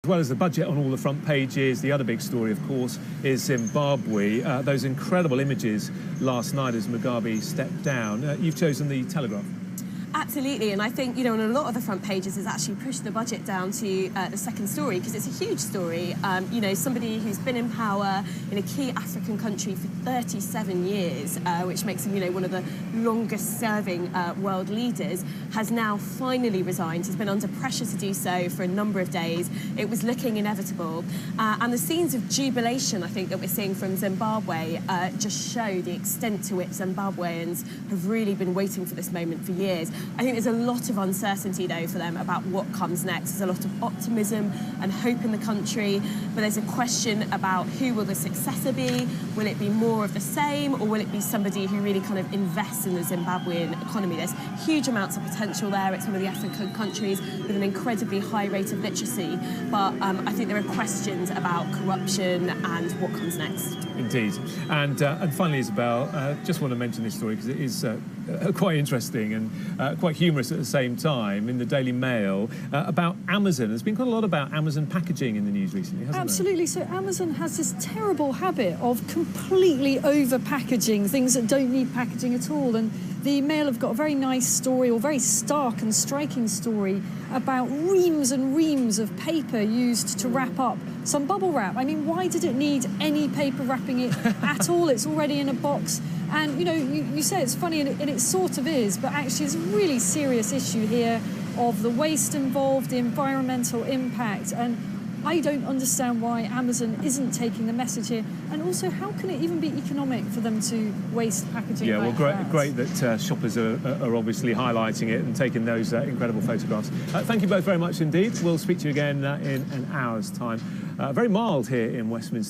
As well as the budget on all the front pages, the other big story, of course, is Zimbabwe. Those incredible images last night as Mugabe stepped down. You've chosen the Telegraph. Absolutely, and I think, on a lot of the front pages has actually pushed the budget down to the second story, because it's a huge story. Somebody who's been in power in a key African country for 37 years, which makes him, one of the longest-serving world leaders, has now finally resigned. He's been under pressure to do so for a number of days. It was looking inevitable. And the scenes of jubilation, I think, that we're seeing from Zimbabwe just show the extent to which Zimbabweans have really been waiting for this moment for years. I think there's a lot of uncertainty, though, for them about what comes next. There's a lot of optimism and hope in the country, but there's a question about who will the successor be. Will it be more of the same, or will it be somebody who really kind of invests in the Zimbabwean economy? There's huge amounts of potential there. It's one of the African countries with an incredibly high rate of literacy, but I think there are questions about corruption and what comes next. Indeed. And finally, Isabel, just want to mention this story because it is quite interesting and quite humorous at the same time. In the Daily Mail, about Amazon. There's been quite a lot about Amazon packaging in the news recently, hasn't there? Absolutely. So Amazon has this terrible habit of completely over-packaging things that don't need packaging at all. And the Mail have got a very nice story, or very stark and striking story, about reams and reams of paper used to wrap up some bubble wrap. I mean, why did it need any paper wrapping it at all? It's already in a box. And, you say it's funny, and it sort of is, but actually it's a really serious issue here of the waste involved, the environmental impact, and I don't understand why Amazon isn't taking the message here. And also, how can it even be economic for them to waste packaging? Yeah, like well, great that shoppers are obviously highlighting it and taking those incredible photographs. Thank you both very much indeed. We'll speak to you again in an hour's time. Very mild here in Westminster.